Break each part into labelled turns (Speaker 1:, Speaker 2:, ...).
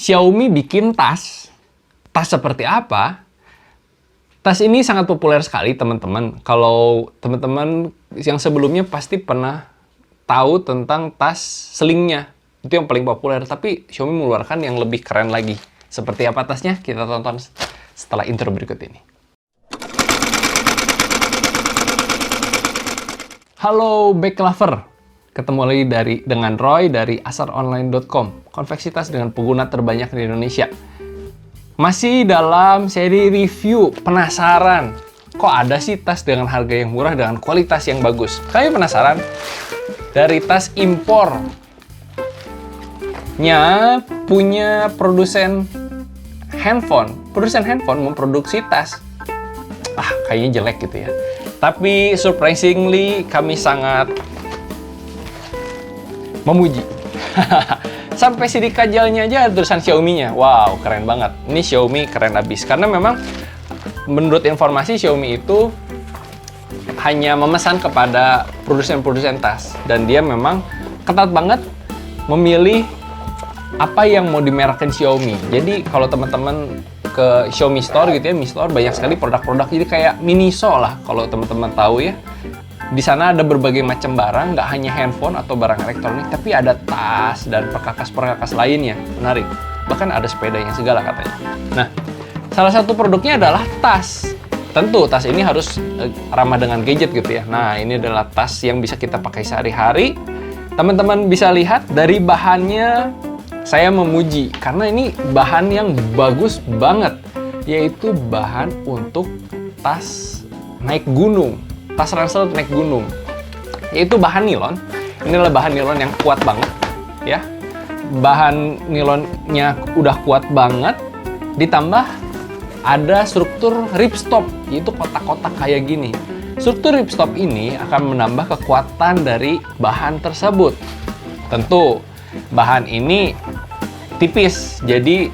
Speaker 1: Xiaomi bikin tas. Tas seperti apa? Tas ini sangat populer sekali, teman-teman. Kalau teman-teman yang sebelumnya pasti pernah tahu tentang tas selingnya. Itu yang paling populer. Tapi Xiaomi mengeluarkan yang lebih keren lagi. Seperti apa tasnya? Kita tonton setelah intro berikut ini. Halo Bag Lover. Ketemu lagi dengan Roy dari asaronline.com. Konveksi tas dengan pengguna terbanyak di Indonesia. Masih dalam seri review, penasaran, kok ada sih tas dengan harga yang murah dengan kualitas yang bagus? Kalian penasaran? Dari tas impornya punya produsen handphone memproduksi tas. Kayaknya jelek gitu ya. Tapi surprisingly kami sangat memuji. Sampai sidik kajalnya aja tulisan Xiaomi-nya. Wow, keren banget. Ini Xiaomi keren abis. Karena memang menurut informasi Xiaomi itu hanya memesan kepada produsen-produsen tas. Dan dia memang ketat banget memilih apa yang mau dimerekkan Xiaomi. Jadi kalau teman-teman ke Xiaomi Store gitu ya, Mi Store banyak sekali produk-produk. Jadi kayak Miniso lah kalau teman-teman tahu ya. Di sana ada berbagai macam barang, nggak hanya handphone atau barang elektronik, tapi ada tas dan perkakas-perkakas lainnya. Menarik. Bahkan ada sepedanya segala katanya. Nah, salah satu produknya adalah tas. Tentu tas ini harus ramah dengan gadget gitu ya. Nah, ini adalah tas yang bisa kita pakai sehari-hari. Teman-teman bisa lihat dari bahannya, saya memuji. Karena ini bahan yang bagus banget. Yaitu bahan untuk tas naik gunung. Tas ransel naik gunung, yaitu bahan nilon. Ini adalah bahan nilon yang kuat banget, ya. Bahan nilonnya udah kuat banget, ditambah ada struktur ripstop, yaitu kotak-kotak kayak gini. Struktur ripstop ini akan menambah kekuatan dari bahan tersebut. Tentu, bahan ini tipis, jadi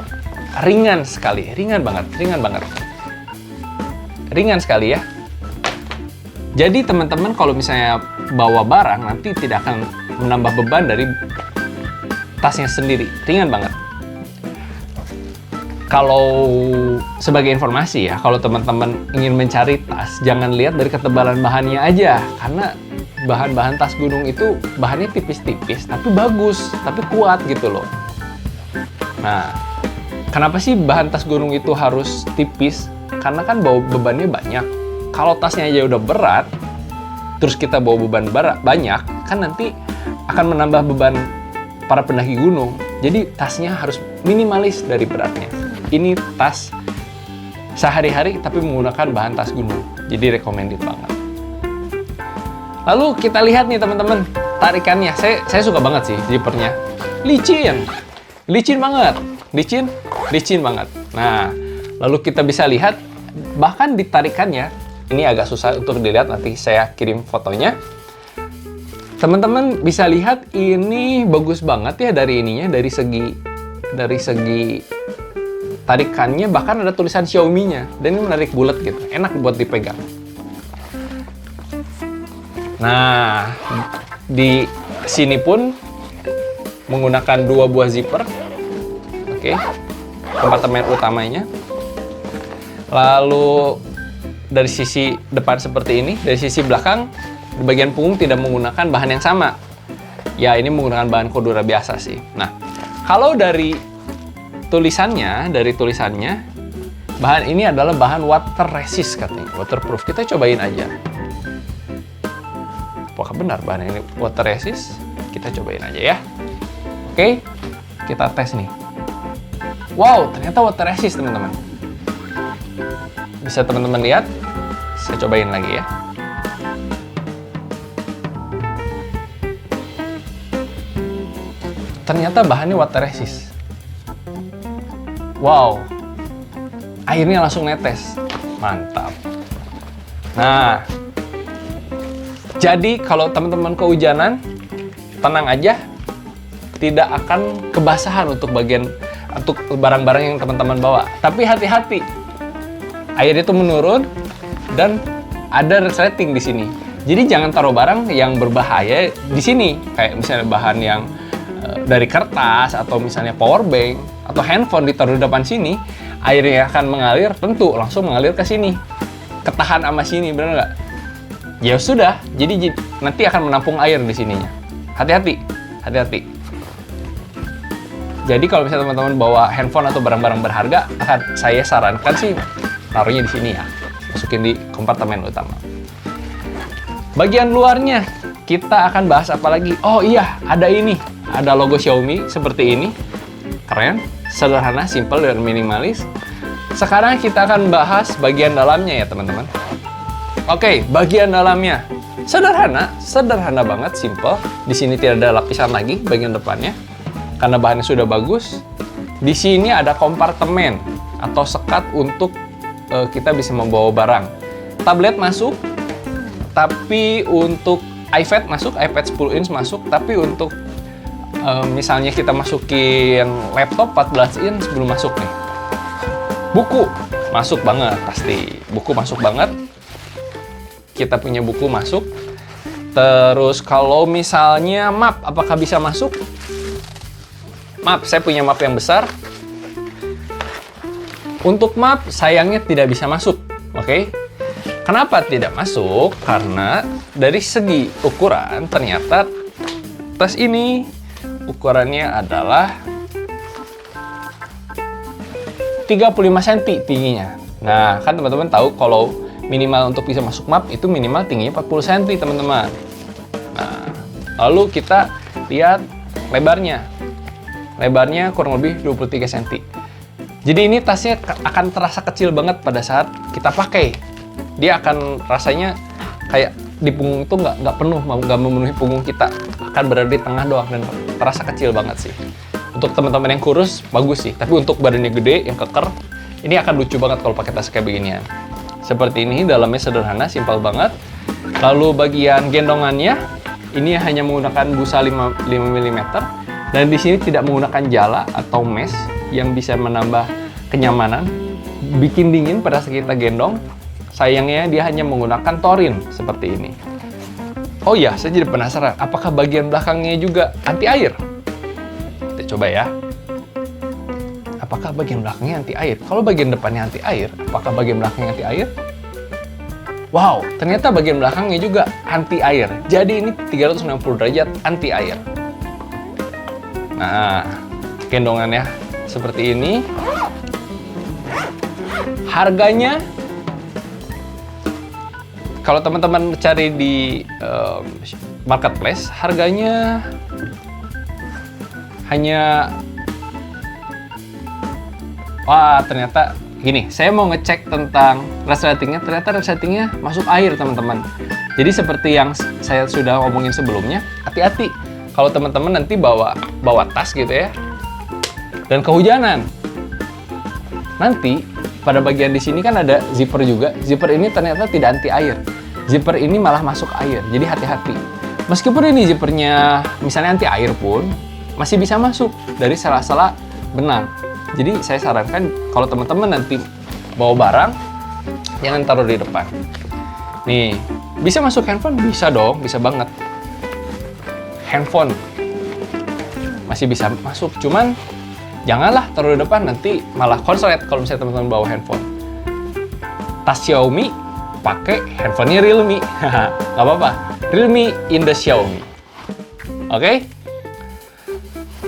Speaker 1: ringan sekali, ringan banget sekali ya. Jadi teman-teman kalau misalnya bawa barang nanti tidak akan menambah beban dari tasnya sendiri, ringan banget. Kalau sebagai informasi ya, kalau teman-teman ingin mencari tas, jangan lihat dari ketebalan bahannya aja, karena bahan-bahan tas gunung itu bahannya tipis-tipis, tapi bagus, tapi kuat gitu loh. Nah, kenapa sih bahan tas gunung itu harus tipis? Karena kan bawa bebannya banyak. Kalau tasnya aja udah berat, terus kita bawa beban banyak, kan nanti akan menambah beban para pendaki gunung. Jadi tasnya harus minimalis dari beratnya. Ini tas sehari-hari tapi menggunakan bahan tas gunung. Jadi recommended banget. Lalu kita lihat nih teman-teman, tarikannya. Saya suka banget sih zippernya. Licin banget. Licin banget. Nah, lalu kita bisa lihat bahkan ditarikannya. Ini agak susah untuk dilihat, nanti saya kirim fotonya. Teman-teman bisa lihat ini bagus banget ya dari ininya, dari segi tarikannya, bahkan ada tulisan Xiaomi-nya. Dan ini menarik bulat gitu, enak buat dipegang. Nah, di sini pun menggunakan 2 buah zipper. Oke, kompartemen utamanya. Lalu dari sisi depan seperti ini, dari sisi belakang di bagian punggung tidak menggunakan bahan yang sama. Ya, ini menggunakan bahan Cordura biasa sih. Nah, kalau dari tulisannya, bahan ini adalah bahan water resist katanya, waterproof. Kita cobain aja. Apakah benar bahan ini water resist? Kita cobain aja ya. Oke, kita tes nih. Wow, ternyata water resist teman-teman. Bisa teman-teman lihat, saya cobain lagi ya. Ternyata bahannya water resist. Wow, airnya langsung netes, mantap. Nah, jadi kalau teman-teman kehujanan, tenang aja, tidak akan kebasahan untuk barang-barang yang teman-teman bawa. Tapi hati-hati. Air itu menurun dan ada resleting di sini. Jadi jangan taruh barang yang berbahaya di sini, kayak misalnya bahan yang dari kertas atau misalnya power bank atau handphone ditaruh di depan sini, airnya akan mengalir, tentu langsung mengalir ke sini. Ketahan sama sini, bener nggak? Ya sudah, jadi nanti akan menampung air di sininya. Hati-hati, hati-hati. Jadi kalau misalnya teman-teman bawa handphone atau barang-barang berharga, saya sarankan sih taruhnya di sini ya. Masukin di kompartemen utama. Bagian luarnya, kita akan bahas apa lagi? Oh iya, ada ini. Ada logo Xiaomi seperti ini. Keren, sederhana, simple, dan minimalis. Sekarang kita akan bahas bagian dalamnya ya teman-teman. Oke, bagian dalamnya. Sederhana banget, simple. Di sini tidak ada lapisan lagi bagian depannya. Karena bahannya sudah bagus. Di sini ada kompartemen atau sekat untuk kita bisa membawa barang. Tablet masuk, tapi untuk iPad masuk, iPad 10 inch masuk, tapi untuk misalnya kita masukin laptop 14 inch belum masuk nih. Buku masuk banget pasti, buku masuk banget. Kita punya buku masuk. Terus kalau misalnya map, apakah bisa masuk? Map, saya punya map yang besar. Untuk map, sayangnya tidak bisa masuk. Oke? Kenapa tidak masuk? Karena dari segi ukuran, ternyata tas ini ukurannya adalah 35 cm tingginya. Nah, kan teman-teman tahu kalau minimal untuk bisa masuk map itu minimal tingginya 40 cm, teman-teman. Nah, lalu kita lihat lebarnya. Lebarnya kurang lebih 23 cm. Jadi ini tasnya akan terasa kecil banget pada saat kita pakai. Dia akan rasanya kayak di punggung itu nggak penuh, nggak memenuhi punggung kita. Akan berada di tengah doang dan terasa kecil banget sih. Untuk teman-teman yang kurus, bagus sih. Tapi untuk badannya gede, yang keker, ini akan lucu banget kalau pakai tas kayak beginian. Seperti ini, dalamnya sederhana, simpel banget. Lalu bagian gendongannya, ini hanya menggunakan busa 5 mm. Dan di sini tidak menggunakan jala atau mesh yang bisa menambah kenyamanan, bikin dingin pada saat kita gendong. Sayangnya dia hanya menggunakan Torin seperti ini. Oh iya, saya jadi penasaran, apakah bagian belakangnya juga anti air? Kita coba ya. Apakah bagian belakangnya anti air? Kalau bagian depannya anti air, apakah bagian belakangnya anti air? Wow, ternyata bagian belakangnya juga anti air. Jadi ini 360 derajat anti air. Nah, gendongannya seperti ini. Harganya, kalau teman-teman cari di marketplace, harganya hanya, wah ternyata gini, saya mau ngecek tentang resletingnya, ternyata resletingnya masuk air teman-teman. Jadi seperti yang saya sudah ngomongin sebelumnya, hati-hati kalau teman-teman nanti bawa tas gitu ya, dan kehujanan. Nanti pada bagian di sini kan ada zipper juga. Zipper ini ternyata tidak anti air. Zipper ini malah masuk air. Jadi hati-hati. Meskipun ini zippernya misalnya anti air pun masih bisa masuk dari sela-sela benang. Jadi saya sarankan kalau teman-teman nanti bawa barang, jangan taruh di depan. Nih, bisa masuk handphone? Bisa dong, bisa banget. Handphone masih bisa masuk, cuman janganlah taruh di depan, nanti malah konslet kalau misalnya teman-teman bawa handphone. Tas Xiaomi, pakai handphonenya Realme. Nggak apa-apa, Realme in the Xiaomi. Oke?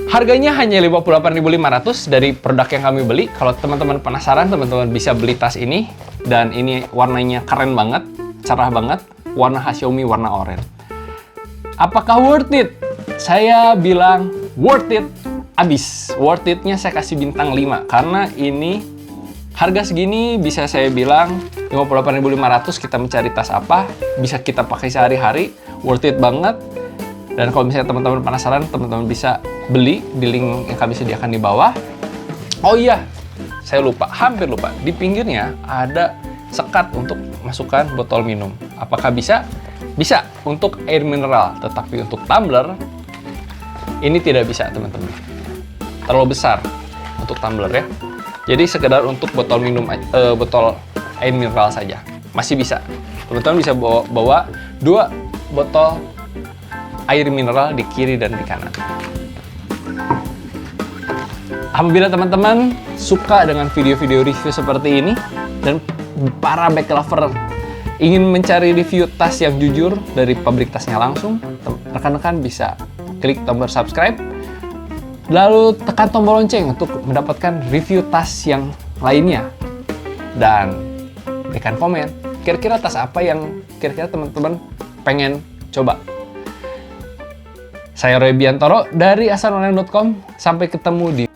Speaker 1: Harganya hanya 58.500 dari produk yang kami beli. Kalau teman-teman penasaran, teman-teman bisa beli tas ini. Dan ini warnanya keren banget, cerah banget, warna khas Xiaomi, warna oranye. Apakah worth it? Saya bilang worth it abis. Worth it-nya saya kasih bintang 5 karena ini harga segini bisa saya bilang 58.500 kita mencari tas apa, bisa kita pakai sehari-hari, worth it banget. Dan kalau misalnya teman-teman penasaran, teman-teman bisa beli di link yang kami sediakan di bawah. Oh iya, saya lupa, hampir lupa. Di pinggirnya ada sekat untuk masukkan botol minum. Apakah bisa? Bisa untuk air mineral, tetapi untuk tumbler ini tidak bisa, teman-teman. Terlalu besar untuk tumbler ya. Jadi sekedar untuk botol minum, botol air mineral saja. Masih bisa. Teman-teman bisa bawa 2 botol air mineral di kiri dan di kanan. Apabila teman-teman suka dengan video-video review seperti ini dan para bike lover ingin mencari review tas yang jujur dari pabrik tasnya langsung, rekan-rekan bisa klik tombol subscribe, lalu tekan tombol lonceng untuk mendapatkan review tas yang lainnya. Dan berikan komen, kira-kira tas apa yang kira-kira teman-teman pengen coba. Saya Roy Biantoro dari asanonline.com. Sampai ketemu di